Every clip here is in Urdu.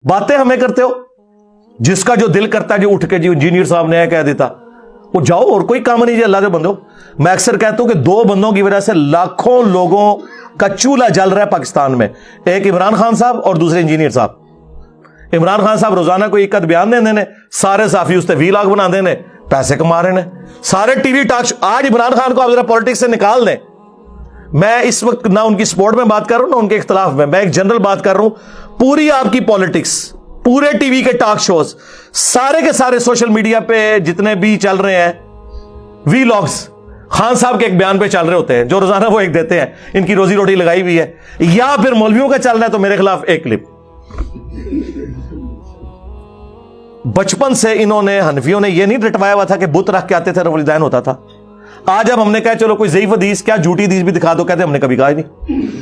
باتیں ہمیں کرتے ہو. جس کا جو دل کرتا ہے جو اٹھ کے جی انجینئر صاحب نے کہہ دیتا وہ جاؤ, اور کوئی کام نہیں جی اللہ کے بندو. میں اکثر کہتا ہوں کہ 2 بندوں کی وجہ سے لاکھوں لوگوں کا چولہا جل رہا ہے پاکستان میں. ایک عمران خان صاحب اور دوسرے انجینئر صاحب. عمران خان صاحب روزانہ کوئی ایک بیان دے دینے, سارے صحافی اس تے ویلاگ بنا دینے, پیسے کما رہے ہیں سارے ٹی وی ٹاک. آج عمران خان کو آپ ذرا پالیٹکس سے نکال دیں. میں اس وقت نہ ان کی سپورٹ میں بات کر رہا ہوں نہ ان کے اختلاف میں ایک جنرل بات کر رہا ہوں. پوری آپ کی پالیٹکس, پورے ٹی وی کے ٹاک شوز, سارے کے سارے سوشل میڈیا پہ جتنے بھی چل رہے ہیں وی لاگز, خان صاحب کے ایک بیان پہ چل رہے ہوتے ہیں جو روزانہ وہ ایک دیتے ہیں, ان کی روزی روٹی لگائی ہوئی ہے. یا پھر مولویوں کا چل رہا ہے تو میرے خلاف ایک کلپ. بچپن سے انہوں نے, حنفیوں نے یہ نہیں رٹوایا ہوا تھا کہ بت رکھ کے آتے تھے والدین ہوتا تھا. آج اب ہم نے کہا چلو کوئی ضعیف حدیث, کیا جھوٹی حدیث بھی دکھا دو, کہتے ہم نے کبھی کہا ہی نہیں.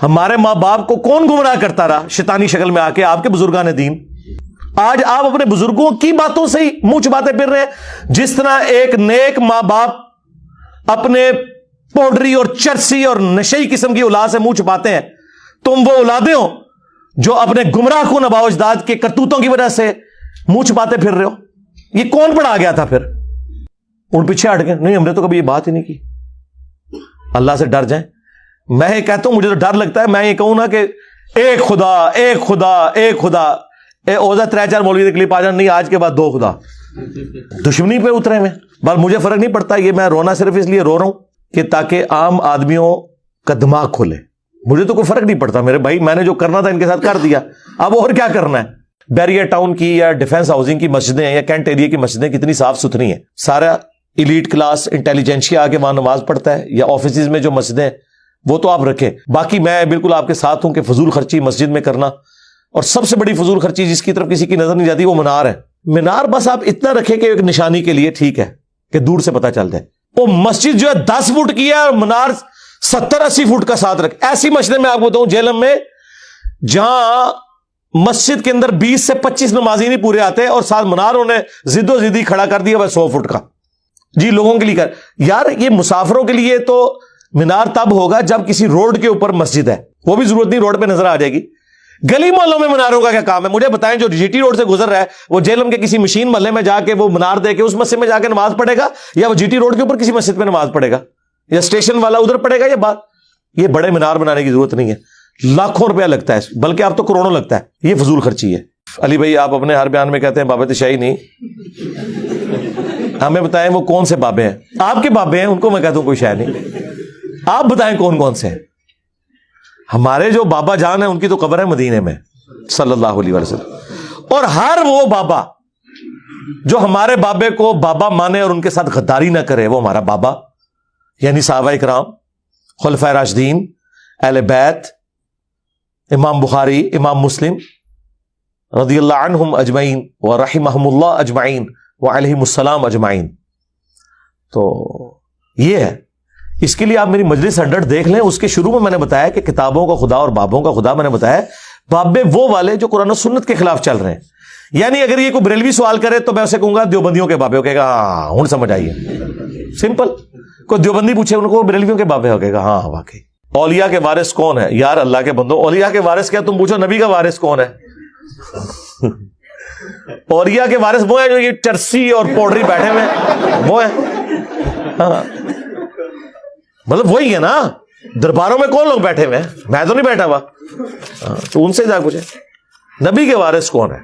ہمارے ماں باپ کو کون گمراہ کرتا رہا شیطانی شکل میں آ کے؟ آپ کے بزرگان دین. آج آپ اپنے بزرگوں کی باتوں سے ہی منہ چھپاتے پھر رہے ہیں. جس طرح ایک نیک ماں باپ اپنے پاؤڈری اور چرسی اور نشئی قسم کی اولاد سے منہ چھپاتے ہیں, تم وہ اولادیں ہو جو اپنے گمراہ کن آباء و اجداد کے کرتوتوں کی وجہ سے منہ چھپاتے پھر رہے ہو. یہ کون پڑھا گیا تھا پھر؟ ان پیچھے ہٹ گئے, نہیں ہم نے تو کبھی یہ بات ہی نہیں کی. اللہ سے ڈر جائیں. میں یہ کہتا ہوں مجھے تو ڈر لگتا ہے, میں یہ کہوں نا کہ ایک خدا ایک خدا ایک خدا, اوزا 3-4 مولوی کلپ آ جان, نہیں آج کے بعد 2 خدا. دشمنی پہ اترے ہوئے. بس مجھے فرق نہیں پڑتا, یہ میں رونا صرف اس لیے رو رہا ہوں کہ تاکہ عام آدمیوں کا دماغ کھلے. مجھے تو کوئی فرق نہیں پڑتا میرے بھائی, میں نے جو کرنا تھا ان کے ساتھ کر دیا, اب اور کیا کرنا ہے. بیریا ٹاؤن کی یا ڈیفنس ہاؤسنگ کی مسجدیں ہیں یا کینٹ ایریا کی مسجدیں کتنی صاف ستھری ہیں. سارا ایلیٹ کلاس انٹیلیجنشیا آ کے وہاں نماز پڑھتا ہے. یا آفیسز میں جو مسجدیں ہیں وہ تو آپ رکھیں. باقی میں بالکل آپ کے ساتھ ہوں کہ فضول خرچی مسجد میں کرنا, اور سب سے بڑی فضول خرچی جس کی طرف کسی کی نظر نہیں جاتی وہ منار ہے. منار بس آپ اتنا رکھیں کہ ایک نشانی کے لیے ٹھیک ہے کہ دور سے پتہ چل جائے. وہ مسجد جو ہے 10 فٹ کی ہے اور منار 70-80 فٹ کا ساتھ رکھ. ایسی مسجد میں آپ کو بتاؤں جہلم میں جہاں مسجد کے اندر 20 سے 25 نمازی نہیں پورے آتے, اور ساتھ منار انہیں زد و زدی کھڑا کر دیا 100 فٹ کا. جی لوگوں کے لیے کر, یار یہ مسافروں کے لیے تو مینار تب ہوگا جب کسی روڈ کے اوپر مسجد ہے, وہ بھی ضرورت نہیں روڈ پہ نظر آ جائے گی. گلی محلوں میں مناروں کا کیا کام ہے؟ مجھے بتائیں, جو جی ٹی روڈ سے گزر رہا ہے وہ جہلم کے کسی مشین محلے میں جا کے وہ منار دے کے اس مسجد میں جا کے نماز پڑھے گا, یا وہ جی ٹی روڈ کے اوپر کسی مسجد میں نماز پڑھے گا, یا اسٹیشن والا ادھر پڑھے گا, یا بات. یہ بڑے مینار بنانے کی ضرورت نہیں ہے. لاکھوں روپیہ لگتا ہے, بلکہ اب تو کروڑوں لگتا ہے. یہ فضول خرچی ہے. علی بھائی آپ اپنے ہر بیان میں کہتے ہیں بابے تشائی نہیں, ہمیں بتائیں وہ کون سے بابے ہیں؟ آپ کے بابے ہیں, ان کو میں کہتا ہوں کوئی شے نہیں. آپ بتائیں کون کون سے ہیں؟ ہمارے جو بابا جان ہیں ان کی تو قبر ہے مدینے میں صلی اللہ علیہ وسلم. اور ہر وہ بابا جو ہمارے بابے کو بابا مانے اور ان کے ساتھ غداری نہ کرے, وہ ہمارا بابا, یعنی صحابہ کرام, خلفائے راشدین, اہل بیت, امام بخاری, امام مسلم رضی اللہ عنہم اجمعین ورحمہم اللہ اجمعین وعلیہم السلام اجمعین. تو یہ ہے. اس کے لیے آپ میری مجلس 100 دیکھ لیں, اس کے شروع میں نے بتایا کہ کتابوں کا خدا اور بابوں کا خدا. میں نے بتایا بابے وہ والے جو قرآن و سنت کے خلاف چل رہے ہیں. یعنی اگر یہ کوئی بریلوی سوال کرے تو میں اسے کہوں گا دیوبندیوں کے بابے ہو, کہے گا ہاں ہوں سمجھ آئیے, سمپل. کوئی دیوبندی پوچھے ان کو بریلویوں کے بابے ہو, کہے گا ہاں واقعی. اولیاء کے وارث کون ہے؟ یار اللہ کے بندو, اولیاء کے وارث کیا, تم پوچھو نبی کا وارث کون ہے. اولیاء کے وارث وہ ہیں جو یہ چرسی اور پاؤڈری بیٹھے ہوئے وہ ہیں. ہاں مطلب وہی ہے نا, درباروں میں کون لوگ بیٹھے ہوئے ہیں؟ میں تو نہیں بیٹھا ہوا. تو ان سے جا پوچھے نبی کے وارث کون ہے.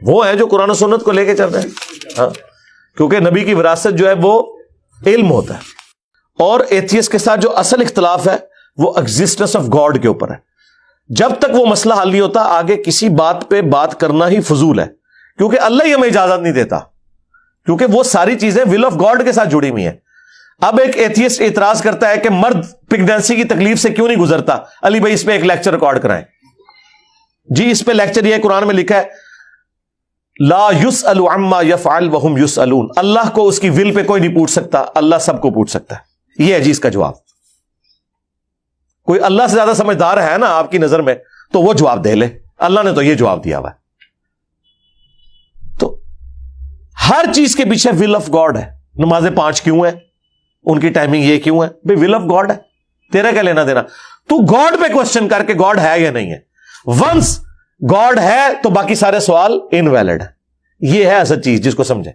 وہ ہیں جو قرآن و سنت کو لے کے چل رہے ہیں. ہاں کیونکہ نبی کی وراثت جو ہے وہ علم ہوتا ہے. اور ایتھیسٹ کے ساتھ جو اصل اختلاف ہے وہ ایگزسٹنس آف گاڈ کے اوپر ہے. جب تک وہ مسئلہ حل نہیں ہوتا آگے کسی بات پہ بات کرنا ہی فضول ہے, کیونکہ اللہ ہی ہمیں اجازت نہیں دیتا, کیونکہ وہ ساری چیزیں ول آف گاڈ کے ساتھ جڑی ہوئی ہیں. اب ایک ایتھیسٹ اعتراض کرتا ہے کہ مرد پریگنینسی کی تکلیف سے کیوں نہیں گزرتا. علی بھائی اس پہ ایک لیکچر ریکارڈ کرائیں. جی اس پہ لیکچر یہ قرآن میں لکھا ہے لا یسأل عما یفعل وہم یسألون. اللہ کو اس کی ول پہ کوئی نہیں پوچھ سکتا, اللہ سب کو پوچھ سکتا ہے. یہ ہے جی اس کا جواب. کوئی اللہ سے زیادہ سمجھدار ہے نا آپ کی نظر میں تو وہ جواب دے لے. اللہ نے تو یہ جواب دیا ہوا ہے. تو ہر چیز کے پیچھے ول آف گاڈ ہے. نمازیں 5 کیوں ہیں, ان کی ٹائمنگ یہ کیوں ہے؟ بھائی ول آف گاڈ ہے, تیرا کیا لینا دینا. تو گاڈ پہ کوشچن کر کے گاڈ ہے یا نہیں ہے. ونس گاڈ ہے تو باقی سارے سوال انویلڈ ہیں. یہ ہے اصل چیز جس کو سمجھیں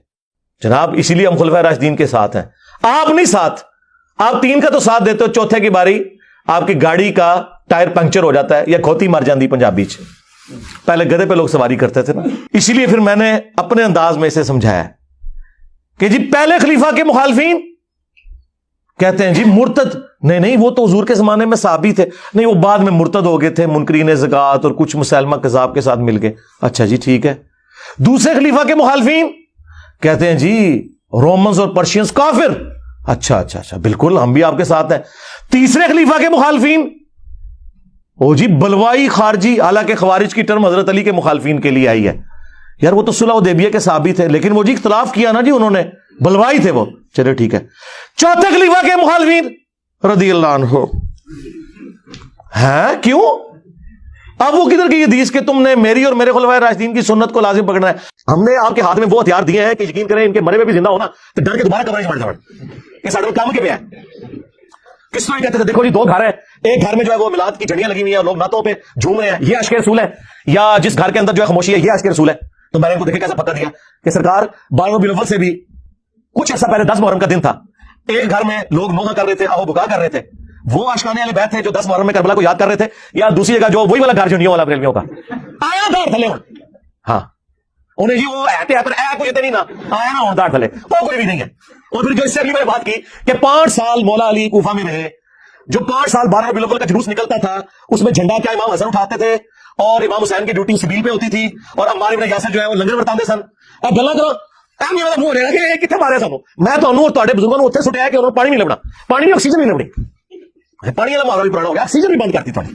جناب. اسی لیے ہم خلفائے راشدین کے ساتھ ہیں. آپ نہیں ساتھ, آپ 3 کا تو ساتھ دیتے ہو, چوتھے کی باری آپ کی گاڑی کا ٹائر پنکچر ہو جاتا ہے یا کھوتی مر جاندی پنجابی چ. پہلے گدھے پہ لوگ سواری کرتے تھے نا. اسی لیے پھر میں نے اپنے انداز میں اسے سمجھایا کہ جی پہلے خلیفہ کے مخالفین کہتے ہیں جی مرتد. نہیں وہ تو حضور کے زمانے میں صحابی تھے. نہیں وہ بعد میں مرتد ہو گئے تھے, منکرین زکات اور کچھ مسلمہ کذاب کے ساتھ مل گئے. اچھا جی ٹھیک ہے. دوسرے خلیفہ کے مخالفین کہتے ہیں جی رومنز اور پرشینز کافر. اچھا بالکل ہم بھی آپ کے ساتھ ہیں. تیسرے خلیفہ کے مخالفین او جی بلوائی خارجی, حالانکہ خوارج کی ٹرم حضرت علی کے مخالفین کے لیے آئی ہے. یار وہ تو صلح حدیبیہ کے صحابی تھے, لیکن وہ جی اختلاف کیا نا جی انہوں نے, بلوائی تھے وہ. چلے ٹھیک ہے. چوتھے خلیفہ کے مخالفین رضی اللہ عنہ ہیں کیوں؟ اب وہ کدھر کی حدیث کہ تم نے میری اور میرے خلفائے راشدین کی سنت کو لازم پکڑنا ہے. ہم نے آپ کے ہاتھ میں وہ ہتھیار دیے ہیں کہ یقین کریں ان کے مرے میں بھی زندہ ہونا تو ڈر کے دوبارہ قبر میں پڑ کہ سارے کام کے پہ ہے. کس طرح کہتے تھے دیکھو جی 2 گھر ہیں, ایک گھر میں جو ہے وہ میلاد کی جھنڈیاں لگی ہوئی ہیں, لوگ نعتوں پہ جھوم رہے ہیں, یہ عشق رسول ہے. یا جس گھر کے اندر جو ہے خاموشی ہے, یہ عشق رسول ہے. تو میں نے ان کو دیکھے کیسا پتہ دیا کہ سرکار 12 ربیع الاول سے بھی کچھ عرصہ پہلے 10 محرم کا دن تھا, ایک گھر میں لوگ نوحہ کر رہے تھے, آہو بکا کر رہے تھے. وہ عاشقان اہل بیت تھے جو 10 محرم میں کربلا کو یاد کر رہے تھے, یا دوسری جگہ جو وہی والا گھر جھنڈیوں والا بریلویوں کا آیا دار تھلے. ہاں انہیں جی وہ ایتے پر اے کوئی نہیں نا آیا نا دار تھلے, وہ کوئی بھی نہیں ہے. اور پھر جو اس سے بھی میں نے بات کی کہ 5 سال مولا علی کوفہ میں رہے, جو 5 سال 12 ربیع الاول کا جلوس نکلتا تھا اس میں جھنڈا کیا امام حسن اٹھاتے تھے, اور امام حسین کی ڈیوٹی سبیل پہ ہوتی تھی, اور عمار ابن یاسر جو ہے وہ لنگر برتاندے سن. اب گلا کرو میرا منہ رہے گا کہ کتنے مارے سانو, میں تو اور تھوڑے بزرگوں نے اتنے سٹیا کہ انہوں نے پانی نہیں لبنا, پانی نہیں آکسیجن نہیں لبنی, پانی والا ماحول بھی پرانا ہو گیا, آکسیجن بھی بند کرتی تھوڑی.